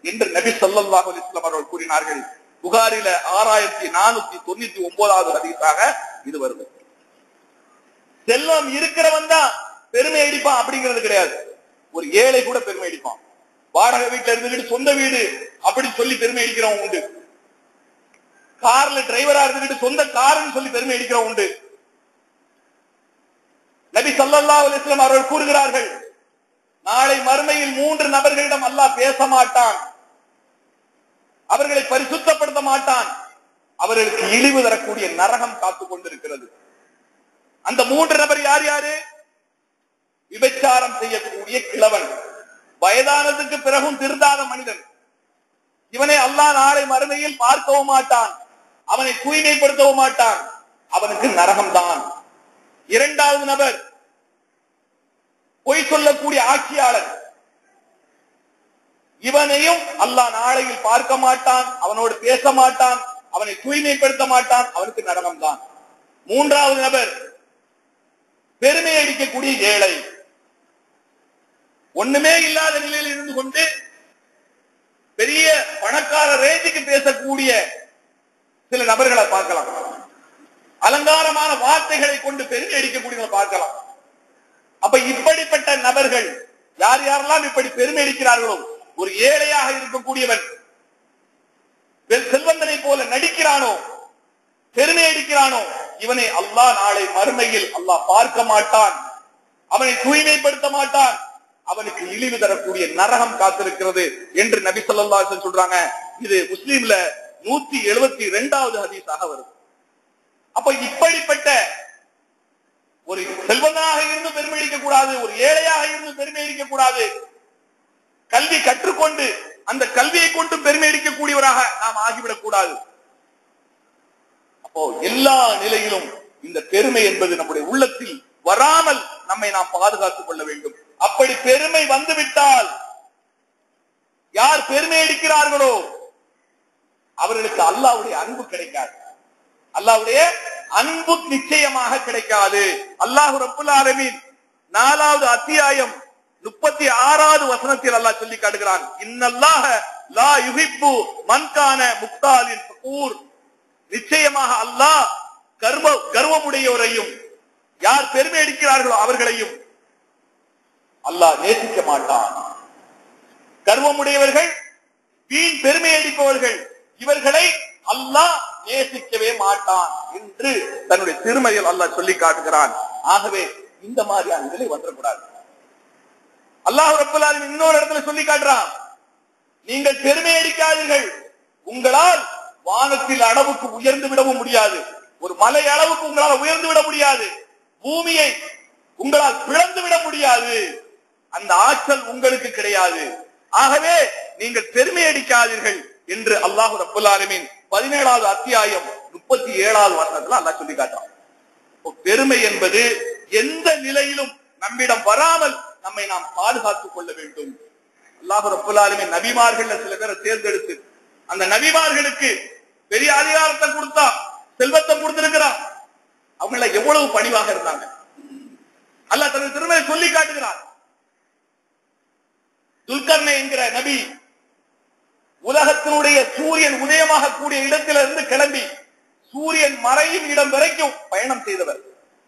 என்று நபி ஸல்லல்லாஹு அலைஹி வஸல்லம் அவர்கள் கூறினார்கள். புகாரில 6499வது ஹதீஸாக இது வருது. செல்வம் இருக்கிறவன் தான் பெருமை அடிப்பான் அப்படிங்கிறது கிடையாது. ஒரு ஏழை கூட பெருமை அடிப்பான். வாடகை வீட்டுல இருந்துகிட்டு சொந்த வீடு அப்படின்னு சொல்லி பெருமை அடிக்கிறவன் உண்டு. கார்ல டிரைவரா இருந்துகிட்டு சொந்த கார்னு சொல்லி பெருமை அடிக்கிறவன் உண்டு. நபி ஸல்லல்லாஹு அலைஹி வஸல்லம் அவர்கள் கூறுகிறார்கள், நாளை மறுமையில் 3 நபர்களிடம் அல்லாஹ் பேச மாட்டான், அவர்களை பரிசுத்தப்படுத்த மாட்டான், அவர்களுக்கு இழிவு தரக்கூடிய நரகம் காத்துக் கொண்டிருக்கிறது. அந்த 3 நபர் யார் யாரு? விபச்சாரம் செய்யக்கூடிய கிழவன், வயதானதுக்கு பிறகும் திருந்தாத மனிதன். இவனை அல்லாஹ் நாளை மறுமையில் பார்க்கவும் மாட்டான், அவனை தூய்மைப்படுத்தவும் மாட்டான், அவனுக்கு நரகம்தான். 2வது நபர் பொய் சொல்லக்கூடிய ஆட்சியாளர், இவனையும் அல்லாஹ் நாளையில் பார்க்க மாட்டான், அவனோடு பேச மாட்டான், அவனை தூய்மைப்படுத்த மாட்டான், அவனுக்கு நரகம்தான். 3வது நபர் பெருமை அடிக்கக்கூடிய ஏழை, ஒண்ணுமே இல்லாத நிலையில் இருந்து கொண்டு பெரிய பணக்கார ரேஞ்சுக்கு பேசக்கூடிய சில நபர்களை பார்க்கலாம். அலங்காரமான வார்த்தைகளை கொண்டு பெருமை அடிக்கக்கூடியவங்களை பார்க்கலாம். அப்ப இப்படிப்பட்ட நபர்கள் யார் யாரெல்லாம் இப்படி பெருமை அடிக்கிறார்களோ, ஒரு ஏழையாக இருக்கக்கூடியவன் செல்வந்தனை போல நடிக்கிறானோ, பெருமை அடிக்கிறானோ, இவனை அல்லாஹ் நாளை மறுமையில் அல்லாஹ் பார்க்க மாட்டான், அவனை தூய்மைப்படுத்த மாட்டான், அவனுக்கு இழிவு தரக்கூடிய நரகம் காத்திருக்கிறது என்று நபி ஸல்லல்லாஹு அலைஹி வஸல்லம் சொல்றாங்க. இது முஸ்லிம்ல 172வது ஹதீஸாக வருது. அப்ப இப்படிப்பட்ட ஒரு செல்வந்தனாக இருந்து பெருமை அடிக்க கூடாது, ஒரு ஏழையாக இருந்து பெருமை அடிக்க கூடாது. கல்வி கற்றுக்கொண்டு அந்த கல்வியை கொண்டு பெருமை அடிக்கக்கூடியவராக நாம் ஆகிவிடக் கூடாது. அப்போ எல்லா நிலையிலும் இந்த பெருமை என்பது நம்முடைய உள்ளத்தில் வராமல் நம்மை நாம் பாதுகாத்துக் கொள்ள வேண்டும். அப்படி பெருமை வந்துவிட்டால் யார் பெருமை அடிக்கிறார்களோ அவர்களுக்கு அல்லாஹ்வுடைய அன்பு கிடைக்காது. அல்லாஹ்வுடைய அன்பு நிச்சயமாக கிடைக்காது. அல்லாஹ் ரப்புல் ஆலமீன் 4வது அத்தியாயம் 36வது வசனத்தில் அல்லாஹ் சொல்லி காட்டுகிறான், இன்னல்லாஹ லா யுஹிப்பு மன் கான முக்தாலின் ஃபகூர். நிச்சயமாக அல்லாஹ் கர்வமுடையோரையும் யார் பெருமை அடிக்கிறார்களோ அவர்களையும் அல்லாஹ் நேசிக்க மாட்டான். கர்வமுடையவர்கள், வீண் பெருமை அடிப்பவர்கள், இவர்களை அல்லாஹ் நேசிக்கவே மாட்டான் என்று தன்னுடைய திருமறையில் அல்லாஹ் சொல்லி காட்டுகிறான். ஆகவே இந்த மாதிரியான நிலை வந்துடக்கூடாது. அல்லாஹ் ரப்பல் ஆலமீன் இன்னொரு இடத்துல சொல்லி காட்டுறான், நீங்கள் பெருமை அடிக்காதீர்கள், உங்களால் வானத்தில் அளவுக்கு உயர்ந்து விடவும் முடியாது, ஒரு மலை அளவுக்கு உங்களால் உயர்ந்து விட முடியாது, பூமியை உங்களால் பிளந்து விட முடியாது, அந்த ஆற்றல் உங்களுக்கு கிடையாது. ஆகவே நீங்கள் பெருமை அடிக்காதீர்கள் என்று அல்லாஹ் ரப்பல் ஆலமீன் 17வது அத்தியாயம் 37வது வசனத்துல அல்லாஹ் சொல்லி காட்டுறான். பெருமை என்பது எந்த நிலையிலும் நம்மிடம் வராமல் நம்மை நாம் பாதுகாத்துக் கொள்ள வேண்டும். அல்லாஹ் ரப்பல் ஆலமீன் நபிமார்கள் சில பேரை தேர்ந்தெடுத்து அந்த நபிமார்களுக்கு பெரிய அதிகாரத்தை கொடுத்தா, செல்வத்தை கொடுத்திருக்கிறார். அவங்கள எவ்வளவு பணிவாக இருந்தாங்க அல்லாஹ் தனது திருமறை சொல்லி காட்டுகிறார். துல்கர்னை என்கிற நபி உலகத்தினுடைய சூரியன் உதயமாக கூடிய இடத்திலிருந்து கிளம்பி சூரியன் மறையும் இடம் வரைக்கும் பயணம் செய்தவர்.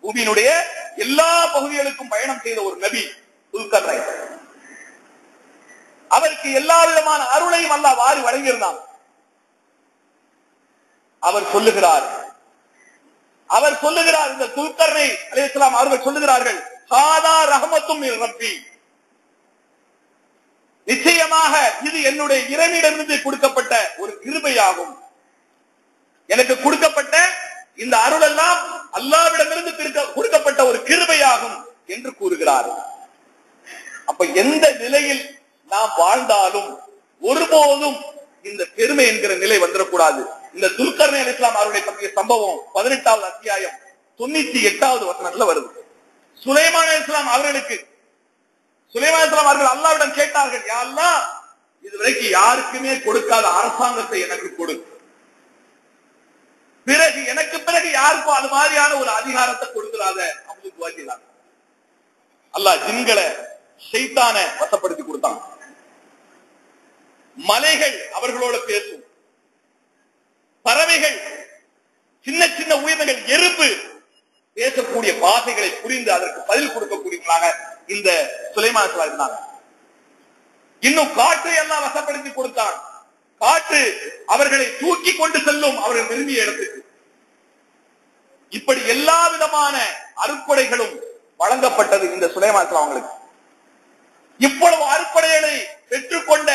பூமியினுடைய எல்லா பகுதிகளுக்கும் பயணம் செய்த ஒரு நபி துல்கர்னை. அவருக்கு எல்லா விதமான அருளையும் அல்லாஹ் வாரி வழங்கியிருந்தான். அவர் சொல்லுகிறார் இந்த துல்கர்னை அலைஹிஸ்ஸலாம் அவர்கள் சொல்லுகிறார்கள், ஹாதா ரஹ்மத்தும் மின் ரப்பி, நிச்சயமாக இது என்னுடைய இறைவனிடமிருந்து கொடுக்கப்பட்ட ஒரு கிருபையாகும். எனக்கு கொடுக்கப்பட்ட இந்த அருள் எல்லாம் அல்லாஹ்விடமிருந்து கொடுக்கப்பட்ட ஒரு கிருபையாகும் என்று கூறுகிறார். அப்ப எந்த நிலையில் நாம் வாழ்ந்தாலும் ஒருபோதும் இந்த பெருமை என்கிற நிலை வந்துடக்கூடாது. இந்த துல்கர்னை அலைஹிஸ்ஸலாம் அவர்களை பற்றிய சம்பவம் 18வது அத்தியாயம் 98வது வசனத்துல வருது. சுலைமான் அலைஹிஸ்ஸலாம் அவர்கள் அல்லாஹ்விடம் கேட்டார்கள், யா அல்லாஹ், இதுவரைக்கும் யாருக்குமே கொடுக்காத அரசாங்கத்தை எனக்கு கொடு, எனக்கு பிறகு யாருக்கும் அது மாதிரியான ஒரு அதிகாரத்தை கொடுக்கிறாத அப்படின்னு துஆ செய்தாங்க. அல்லாஹ் ஜின்களை ஷைத்தானை வசப்படுத்தி கொடுத்தான். மலைகள் அவர்களோட பேசும், பறவைகள், சின்ன சின்ன உயிரினங்கள், எறும்பு பேசக்கூடிய பாசைகளை புரிந்து அதற்கு பதில் கொடுக்கக்கூடியவர்களாக இந்த சுலைமான் இருந்தாங்க. இன்னும் காற்றை எல்லாம் வசப்படுத்தி கொடுத்தான். காற்று அவர்களை தூக்கி கொண்டு செல்லும் அவர்கள் விரும்பிய இடத்துக்கு. இப்படி எல்லா விதமான அருட்கொடைகளும் வழங்கப்பட்டது இந்த சுலைமான் அவங்களுக்கு. இவ்வளவு அருட்கொடைகளை பெற்றுக்கொண்ட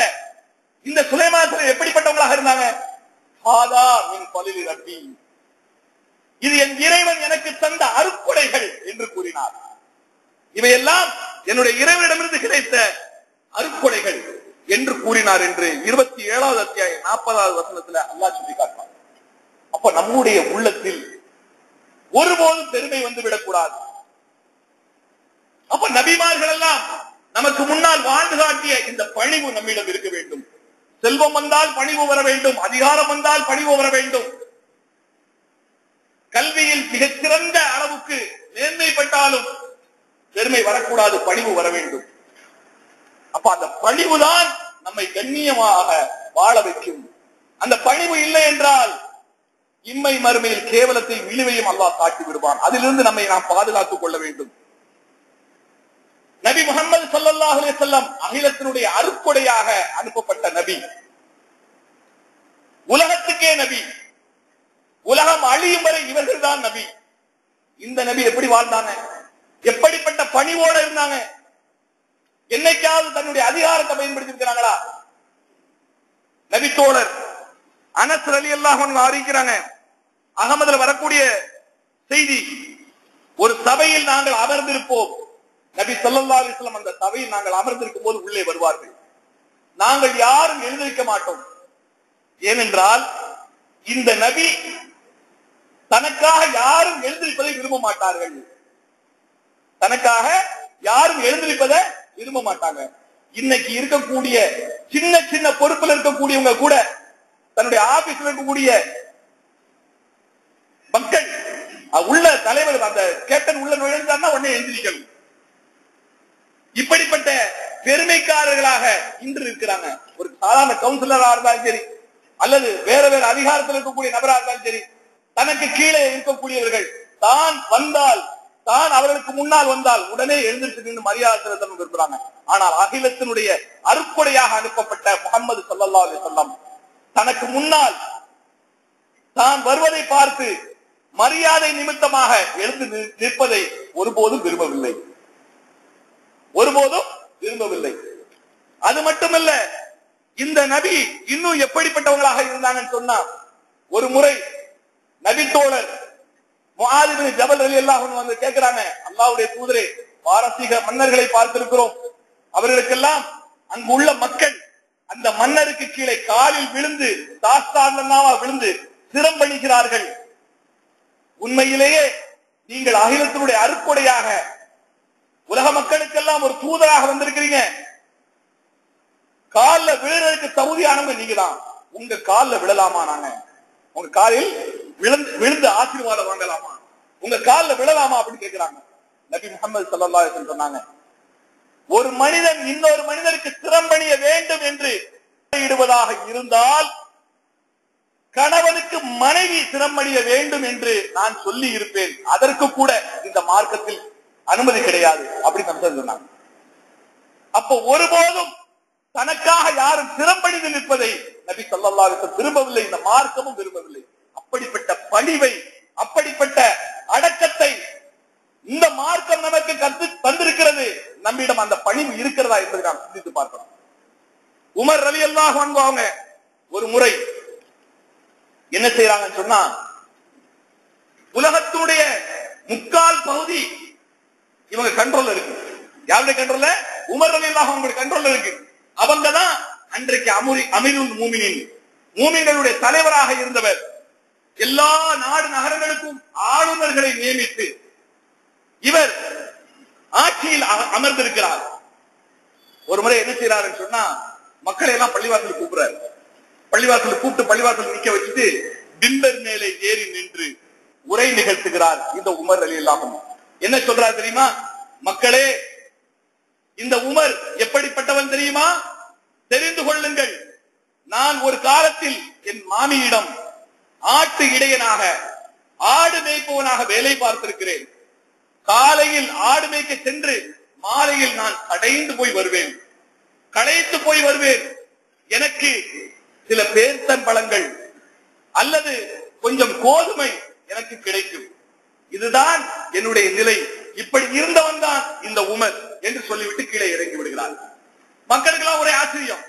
இந்த சுலைமான் எப்படிப்பட்டவங்களாக இருந்தாங்க? ஹாதா மின் பலிலி ரப்பி, இது என் இறைவன் எனக்கு தந்த அருட்கொடைகள் என்று கூறினார். இவையெல்லாம் என்னுடைய இறைவனிடமிருந்து கிடைத்த அருட்கொடைகள் என்று கூறினார் என்று 27வது அத்தியாயம் 40வது வசனத்துல அல்லாஹ் சொல்லி காட்டுவார். அப்ப நம்முடைய உள்ளத்தில் ஒருபோதும் பெருமை வந்துவிடக் கூடாது. அப்ப நபிமார்கள் எல்லாம் நமக்கு முன்னால் வாழ்ந்து காட்டிய இந்த பணிவு நம்மிடம் இருக்க வேண்டும். செல்வம் வந்தால் பணிவு வர வேண்டும், அதிகாரம் வந்தால் பணிவு வர வேண்டும், கல்வியில் மிகச்சிறந்த அளவுக்கு மேன்மைப்பட்டாலும் பெருமை வரக்கூடாது, பணிவு வர வேண்டும். அப்ப அந்த பணிவுதான் நம்மை கண்ணியமாக வாழ வைக்கும். அந்த பணிவு இல்லை என்றால் இம்மை மறுமையில் கேவலத்தை இழிவையும் அல்லாஹ் காட்டி விடுவான். அதிலிருந்து நம்மை நாம் பாதுகாத்துக் கொள்ள வேண்டும். நபி முஹம்மது ஸல்லல்லாஹு அலைஹி வஸல்லம் அகிலத்தினுடைய அருட்கொடையாக அனுப்பப்பட்ட நபி, உலகத்துக்கே நபி, உலகம் அழியும் வரை இவர்கள் தான் நபி. இந்த நபி எப்படி வாழ்ந்தாங்க? எப்படிப்பட்ட பணிவோடு இருந்தாங்க? என்னைக்காவது தன்னுடைய அதிகாரத்தை பயன்படுத்தி இருக்கிறாங்களா? நபி தோழர் அனஸ் ரலியல்லாஹு அன்ஹு அறிவிக்கிறாங்க, அகமதுல வரக்கூடிய செய்தி, ஒரு சபையில் நாங்கள் அமர்ந்திருப்போம், நபி ஸல்லல்லாஹு அலைஹி வஸல்லம் அந்த சபையில் நாங்கள் அமர்ந்திருக்கும் போது உள்ளே வருவார்கள். நாங்கள் யாரும் எழுந்திருக்க மாட்டோம். ஏனென்றால் இந்த நபி தனக்காக யாரும் எழுந்திருப்பதை விரும்ப மாட்டார்கள். தனக்காக யாரும் எழுந்திருப்பதை விரும்ப மாட்டாங்க. இன்னைக்கு இருக்கக்கூடிய சின்ன சின்ன பொறுப்பில் இருக்கக்கூடியவங்க கூட தன்னுடைய ஆபீஸ்ல இருக்கக்கூடிய மக்கள் உள்ள தலைவர் அந்த கேப்டன் உள்ள நுழைந்தார்னா உடனே எழுந்திருக்கணும். இப்படிப்பட்ட பெருமைக்காரர்களாக இன்று இருக்கிறாங்க. ஒரு சாதாரண கவுன்சிலரா இருந்தாலும் சரி, அல்லது வேற வேற அதிகாரத்தில் இருக்கக்கூடிய நபராக இருந்தாலும் சரி, தனக்கு கீழே இருக்கக்கூடியவர்கள் தான் வந்தால், தான் அவர்களுக்கு முன்னால் வந்தால் உடனே எழுந்திருச்சு நின்று மரியாதை செலுத்த விரும்புறாங்க. ஆனால் அகிலத்தினுடைய அருட்கொடையாக அனுப்பப்பட்ட முஹம்மது ஸல்லல்லாஹு அலைஹி வஸல்லம் தனக்கு முன்னால் தான் வருவதை பார்த்து மரியாதை நிமித்தமாக எழுந்து நிற்பதை ஒருபோதும் விரும்பவில்லை. ஒருபோதும் விரும்பவில்லை. அது மட்டுமல்ல, இந்த நபி இன்னும் எப்படிப்பட்டவங்களாக இருந்தாங்கன்னு சொன்னா, ஒரு முறை நபி தோழர் முஆது பின் ஜபல் ரலியல்லாஹு அன்ஹு வந்து கேட்கிறாங்க, அல்லாஹ்வுடைய தூதரே, பாரசீக மன்னர்களை பார்த்திருக்கிறோம், அவர்களுக்கெல்லாம் அங்கு உள்ள மக்கள் அந்த மன்னருக்கு கீழே காலில் விழுந்து தாஸ்தானமாக விழுந்து சிரம் பணிகிறார்கள். உண்மையிலேயே நீங்கள் அகிலத்தினுடைய அருட்கொடையாக உலக மக்களுக்கெல்லாம் ஒரு தூதராக வந்திருக்கிறீங்க. காலில் விழுறதுக்கு தகுதியானவங்க நீங்க தான். உங்க காலில் விழலாமா? நாங்க உங்க காலில் விழுந்து ஆசீர்வாதம் வாங்கலாமா? உங்க காலில் விழலாமா அப்படின்னு கேட்கிறாங்க. நபி முஹம்மது ஸல்லல்லாஹு அலைஹி வஸல்லம் சொன்னாங்க, ஒரு மனிதன் இன்னொரு மனிதருக்கு சிரம்பணிய வேண்டும் என்று இடுவதாக இருந்தால் கணவனுக்கு மனைவி சிரம்பணிய வேண்டும் என்று நான் சொல்லி இருப்பேன். அதற்கு கூட இந்த மார்க்கத்தில் அனுமதி கிடையாது அப்படின்னு சொன்னாங்க. அப்போ ஒருபோதும் தனக்காக யாரும் சிரம்பணிந்து நிற்பதை நபி ஸல்லல்லாஹு அலைஹி வஸல்லம் விரும்பவில்லை. இந்த மார்க்கமும் விரும்பவில்லை. அப்படிப்பட்ட பணிவை, அப்படிப்பட்ட அடக்கத்தை இந்த மார்க்கம் நமக்கு கற்று தந்திருக்கிறது. நம்மிடம் அந்த பணிவு இருக்கிறதா என்பதை நாம் சிந்தித்து பார்க்கிறோம். உமர் ரலியல்லாஹு அன்ஹு அவங்க ஒரு முறை என்ன செய்யறாங்கன்னு சொன்னா, உலகத்துடைய முக்கால் பகுதி இவங்க கண்ட்ரோல்ல இருக்கு. யாருடைய கண்ட்ரோல்ல? உமர் ரலியல்லாஹு அன்ஹு கண்ட்ரோல்ல இருக்கு. அவங்க தான் அன்றைக்கு அமீருல் மூமினீன், மூமின்களுடைய தலைவராக இருந்தவர். எல்லா நாடு நகரங்களுக்கும் ஆளுநர்களை நியமித்து இவர் ஆட்சியில் அமர்ந்திருக்கிறார். ஒரு முறை என்ன செய்யறாருன்னு சொன்னா, மக்களை எல்லாம் பள்ளிவாசலுக்கு கூப்பிடுறாரு. பள்ளிவாசல் கூப்பிட்டு பள்ளிவாசல் நிக்க வச்சுட்டு பிம்பர் மேலே ஏறி நின்று உரை நிகழ்த்துகிறார். இந்த உமர் ரலியல்லாஹு அன்ஹு என்ன சொல்றார் தெரியுமா? மக்களே, இந்த உமர் எப்படிப்பட்டவன் தெரியுமா? தெரிந்து கொள்ளுங்கள். நான் ஒரு காலத்தில் என் மாமியிடம் ஆட்டு இடையனாக, ஆடு மேய்ப்பவனாக வேலை பார்த்திருக்கிறேன். காலையில் ஆடு மேய்க்க சென்று மாலையில் நான் களைத்து போய் வருவேன். எனக்கு சில பேர்த்தம்பழங்கள் அல்லது கொஞ்சம் கோதுமை எனக்கு கிடைக்கும். இதுதான் என்னுடைய நிலை. இப்படி இருந்தவன் தான் இந்த உமர் என்று சொல்லிவிட்டு கீழே இறங்கி விடுகிறார். மக்களுக்கெல்லாம் ஒரே ஆச்சரியம்.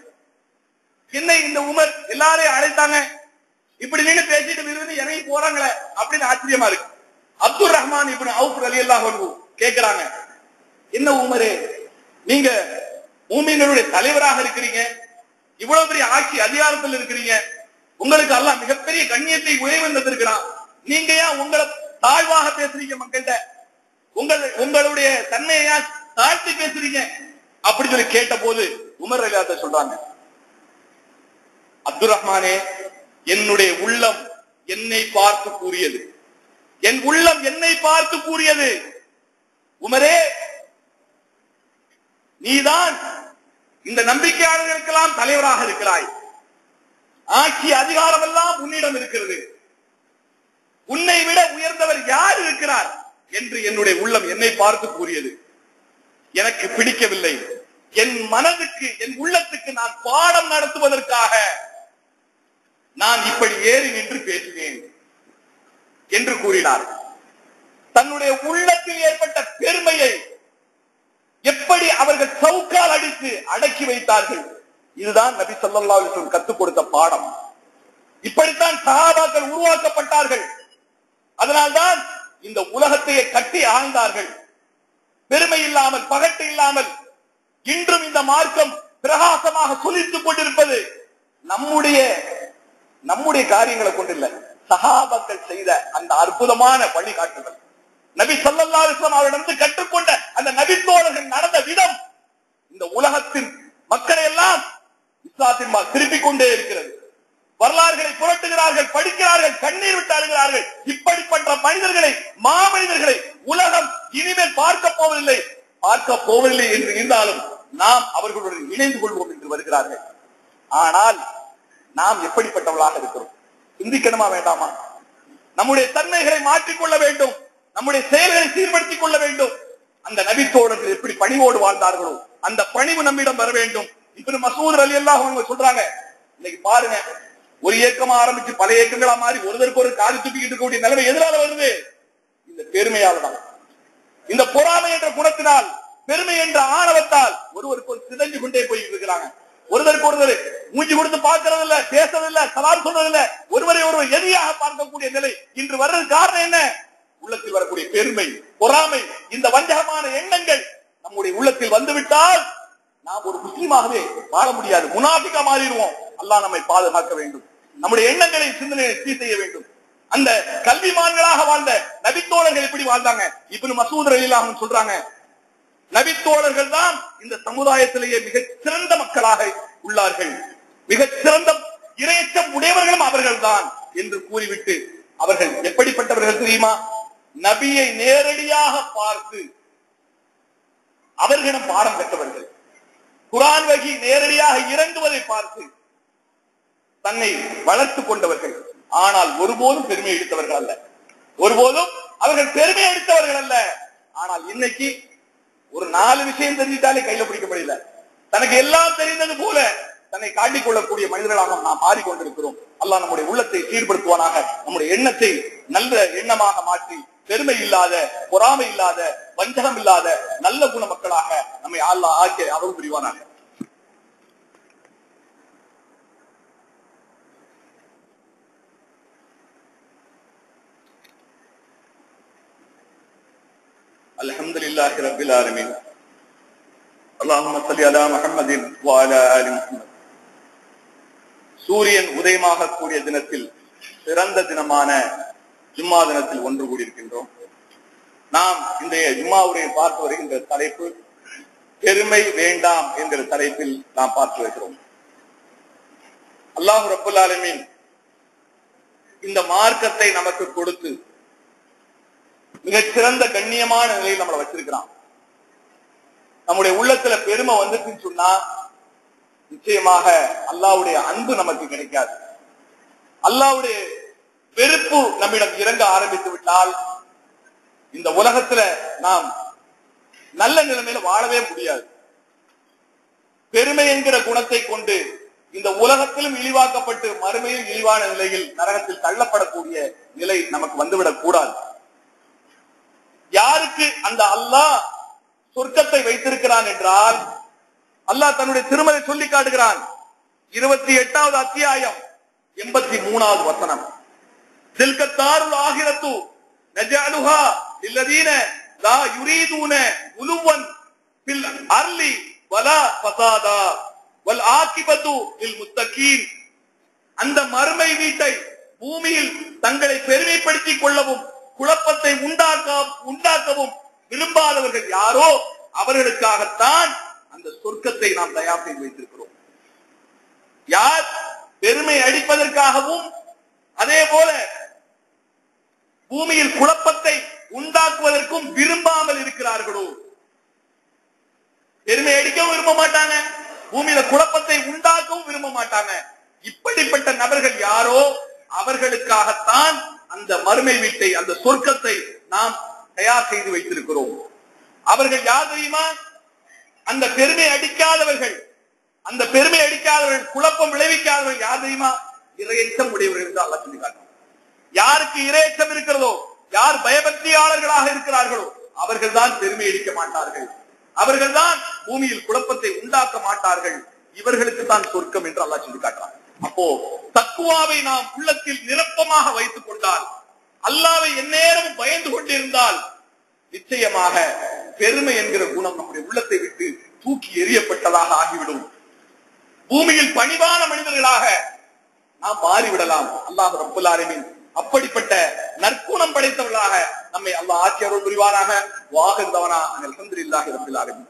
என்ன இந்த உமர் எல்லாரையும் அழைத்தாங்க, இப்படி நின்று பேசிட்டு விருது இறங்கி போறாங்களே அப்படின்னு ஆச்சரியமா இருக்கு. அப்துல் ரஹ்மான் இப்னு அவுஃப் ரலியல்லாஹு அன்ஹு கேட்கிறாங்க, என்ன உமரே, நீங்க மூமின்களுடைய தலைவராக இருக்கிறீங்க, இவ்வளவு பெரிய ஆட்சி அதிகாரத்தில் இருக்கிறீங்க, உங்களுக்கு அல்லாஹ் மிகப்பெரிய கண்ணியத்தை உயர்வு தந்திருக்கிறான், நீங்க ஏன் உங்களை தாழ்வாக பேசுறீங்க? மக்கள்கிட்ட உங்களுடைய தன்மையா தாழ்த்தி பேசுறீங்க அப்படி சொல்லி கேட்ட போது உமர் ரலியல்லாஹு சொல்றாங்க, அப்துல் ரஹ்மானே, என்னுடைய உள்ளம் என்னை பார்த்து கூறியது, என் உள்ளம் என்னை பார்த்து கூறியது, உமரே, நீதான் இந்த நம்பிக்கையாளர்களுக்கெல்லாம் தலைவராக இருக்கிறாய், ஆட்சி அதிகாரம் எல்லாம் உன்னிடம் இருக்கிறது, உன்னை விட உயர்ந்தவர் யார் இருக்கிறார் என்று என்னுடைய உள்ளம் என்னை பார்த்து கூறியது. எனக்கு பிடிக்கவில்லை. என் மனதுக்கு, என் உள்ளத்துக்கு நான் பாடம் நடத்துவதற்காக நான் இப்படி ஏறி நின்று பேசினேன் என்று கூறினார். தன்னுடைய உள்ளத்தில் ஏற்பட்ட பெருமையை எப்படி அவர்கள் சவுக்கால் அடித்து அடக்கி வைத்தார்கள். இதுதான் நபி ஸல்லல்லாஹு அலைஹி வஸல்லம் கற்றுக் கொடுத்த பாடம். இப்படித்தான் சஹாபாக்கள் உருவாக்கப்பட்டார்கள். அதனால்தான் இந்த உலகத்தையே கட்டி ஆழ்ந்தார்கள். பெருமை இல்லாமல், பகட்டு இல்லாமல் இன்றும் இந்த மார்க்கம் பிரகாசமாக சொலித்துக் கொண்டிருப்பது நம்முடைய காரியங்களை கொண்டில்லை, சஹாபாக்கள் செய்த அந்த அற்புதமான வழிகாட்டுதல், நபி ஸல்லல்லாஹு அலைஹி வஸல்லம் அவரிடமிருந்து கற்றுக்கொண்ட அந்த நபித்தோழர்கள் நடந்த விதம் இந்த உலகத்தின் மக்களை எல்லாம் இஸ்லாத்தின் திருப்பிக் கொண்டே இருக்கிறது. வரலாறுகளை புரட்டுகிறார்கள், படிக்கிறார்கள், கண்ணீர் விட்டு அழுகிறார்கள். இப்படிப்பட்ட மனிதர்களை, மாமனிதர்களை உலகம் இனிமேல் பார்க்க போவதில்லை என்று இருந்தாலும் நாம் அவர்களுடன் இணைந்து கொள்வோம் என்று வருகிறார்கள். ஆனால் நாம் எப்படிப்பட்டவர்களாக இருக்கிறோம்? சிந்திக்கணுமா வேண்டாமா? நம்முடைய தன்மைகளை மாற்றிக்கொள்ள வேண்டும், நம்முடைய செயல்களை சீர்படுத்திக் கொள்ள வேண்டும். அந்த நபித்தோழர்கள் எப்படி பணிவோடு வாழ்ந்தார்களோ அந்த பணிவு நம்மிடம் வர வேண்டும். இப்னு மஸ்ஊத் ரலியல்லாஹு அன்ஹு சொல்றாங்க, இன்னைக்கு பாருங்க, ஒரு இயக்கமா ஆரம்பிச்சு பல இயக்கங்களா மாறி ஒருவருக்கு ஒரு காது தூக்கிட்டு இருக்கக்கூடிய நிலைமை எதனால வருது? இந்த பெருமையால தான். இந்த பொறாமை என்ற குணத்தினால், பெருமை என்ற ஆணவத்தால் ஒருவருக்கு ஒரு சிதைஞ்சு கொண்டே போயிட்டு இருக்கிறாங்க. ஒருவருக்கு ஒருவர் மூஞ்சி கொடுத்து பார்க்கறது இல்ல, பேசுறது இல்ல, சலாம் சொல்றது இல்ல, ஒருவரை ஒருவர் எதிரியாக பார்க்கக்கூடிய நிலை இன்று வர்றது காரணம் என்ன? உள்ளத்தில் வரக்கூடிய பெருமை, பொறாமை, இந்த வஞ்சகமான எண்ணங்கள் நம்முடைய உள்ளத்தில் வந்துவிட்டால் நாம் ஒரு முஸ்லீமாகவே வாழ முடியாது, முனாஃபிகா மாறிடுவோம். அல்லாஹ் நம்மை பாதுகாக்க வேண்டும். நம்முடைய எண்ணங்களை, சிந்தனையை சீர் செய்ய வேண்டும். அந்த கல்விமான்களாக வாழ்ந்த நபித்தோழர்கள் எப்படி வாழ்ந்தாங்க? இப்னு மஸ்ஊத் ரலியல்லாஹு அன்ஹு சொல்றாங்க, நபித்தோழர்கள் தான் இந்த சமுதாயத்திலேயே மிகச் சிறந்த மக்களாக உள்ளார்கள், மிகச் சிறந்த இறையச்சம் உடையவர்களும் அவர்கள் தான் என்று கூறிவிட்டு, அவர்கள் எப்படிப்பட்டவர்கள் தெரியுமா? நபியை நேரடியாக பார்த்து அவர்களிடம் பாடம் பெற்றவர்கள், குர்ஆன் வஹி நேரடியாக இறங்குவதை பார்த்து தன்னை வளர்த்துக் கொண்டவர்கள். ஆனால் ஒருபோதும் பெருமை எடுத்தவர்கள் அல்ல, ஒருபோதும் அவர்கள் பெருமை எடுத்தவர்கள் அல்ல. ஆனால் இன்னைக்கு ஒரு 4 விஷயம் தெரிஞ்சிட்டாலே கையில பிடிக்க முடியல, தனக்கு எல்லாம் தெரிந்தது போல தன்னை காட்டிக் கொள்ளக்கூடிய மனிதர்களாக நாம் மாறிக்கொண்டிருக்கிறோம். அல்லாஹ் நம்முடைய உள்ளத்தை சீர்படுத்துவானாக, நம்முடைய எண்ணத்தை நல்ல எண்ணமாக மாற்றி பெருமை இல்லாத, பொறாமை இல்லாத, வஞ்சகம் இல்லாத நல்ல குண மக்களாக நம்மை அல்லாஹ் ஆக்கி அருள் புரிவானாக. அல்ஹம்துலில்லாஹி ரப்பில் ஆலமீன். அல்லாஹும்ம ஸல்லி அலா முஹம்மதின் வ அலா ஆலி முஹம்மத். சூரியன் உதயமாகக்கூடிய தினத்தில், சிறந்த தினமான ஜும்மா தினத்தில் ஒன்று கூடியிருக்கின்றோம். நாம் இன்றைய ஜும்மாவுடைய பார்த்து வருகின்ற தலைப்பு பெருமை வேண்டாம் என்கிற தலைப்பில் நாம் பார்த்து வருகிறோம். அல்லாஹ் ரப்பல் ஆலமீன் இந்த மார்க்கத்தை நமக்கு கொடுத்து மிகச்சிறந்த கண்ணியமான நிலையில் நம்மளை வச்சிருக்கிறான். நம்முடைய உள்ளத்துல பெருமை வந்துச்சுன்னு சொன்னா நிச்சயமாக அல்லாஹ்வுடைய அன்பு நமக்கு கிடைக்காது. அல்லாஹ்வுடைய வெறுப்பு நம்மிடம் இறங்க ஆரம்பித்து விட்டால் இந்த உலகத்துல நாம் நல்ல நிலைமையில வாழவே முடியாது. பெருமை என்கிற குணத்தை கொண்டு இந்த உலகத்திலும் இழிவாக்கப்பட்டு மறுமையில் இழிவான நிலையில் நரகத்தில் தள்ளப்படக்கூடிய நிலை நமக்கு வந்துவிடக் கூடாது. யாருக்கு அந்த அல்லாஹ் சொர்க்கத்தை வைத்திருக்கிறான் என்றால், அல்லாஹ் தன்னுடைய திருமலை சொல்லி காட்டுகிறான். 28வது அத்தியாயம் 83வது வசனம், தில்க தாருல் ஆகிரத்து நஜஅலுஹா லில்லதீன லா யுரீதுன உலுவன் ஃபில் அர்லி வலா ஃபஸாதா வல் ஆகிபத்து லில் முத்தகீன். அந்த மறுமை வீட்டை பூமியில் தங்களை பெருமைப்படுத்திக் கொள்ளவும் குழப்பத்தை உண்டாக்கவும் விரும்பாதவர்கள் யாரோ அவர்களுக்காகத்தான் அந்த சொர்க்கத்தை நாம் தயார் செய்து வைத்திருக்கிறோம். யார் பெருமை அடிப்பதற்காகவும் அதே போல பூமியில் குழப்பத்தை உண்டாக்குவதற்கும் விரும்பாமல் இருக்கிறார்களோ, பெருமை அடிக்கவும் விரும்ப மாட்டாங்க, பூமியில குழப்பத்தை உண்டாக்கவும் விரும்ப மாட்டாங்க, இப்படிப்பட்ட நபர்கள் யாரோ அவர்களுக்காகத்தான் அந்த மறுமை வீட்டை, அந்த சொர்க்கத்தை நாம் தயார் செய்து வைத்திருக்கிறோம். அவர்கள் யார் தெரியுமா? அந்த பெருமை அடிக்காதவர்கள், அந்த பெருமை அடிக்காதவர்கள், குழப்பம் விளைவிக்காதவர்கள் யார் தெரியுமா? இறையச்சம் உடையவர்கள் என்று அல்லாஹ் சொல்லி காட்டுகிறார். யாருக்கு இறையச்சம் இருக்கிறதோ, யார் பயபக்தியாளர்களாக இருக்கிறார்களோ அவர்கள் தான் பெருமை அடிக்க மாட்டார்கள், அவர்கள் தான் பூமியில் குழப்பத்தை உண்டாக்க மாட்டார்கள். இவர்களுக்கு தான் சொர்க்கம் என்று அல்லாஹ் சொல்லி காட்டுறார். அப்போ தக்குவாவை நாம் உள்ளத்தில் நிரப்பமாக வைத்துக் கொண்டால், அல்லாஹ்வை எந்நேரமும் பயந்து கொண்டிருந்தால் நிச்சயமாக பெருமை என்கிற குணம் நம்முடைய உள்ளத்தை விட்டு தூக்கி எறியப்பட்டதாக ஆகிவிடும். பூமியில் பணிவான மனிதர்களாக நாம் மாறிவிடலாம். அல்லாஹ் ரப்பல் ஆலமீன் அப்படிப்பட்ட நற்குணம் படைத்தவர்களாக நம்மை அல்லாஹ் ஆக்கி அருள் புரிவானாக. வாஹிர் தவனா அல்ஹம்துலில்லாஹி ரப்பில் ஆலமீன்.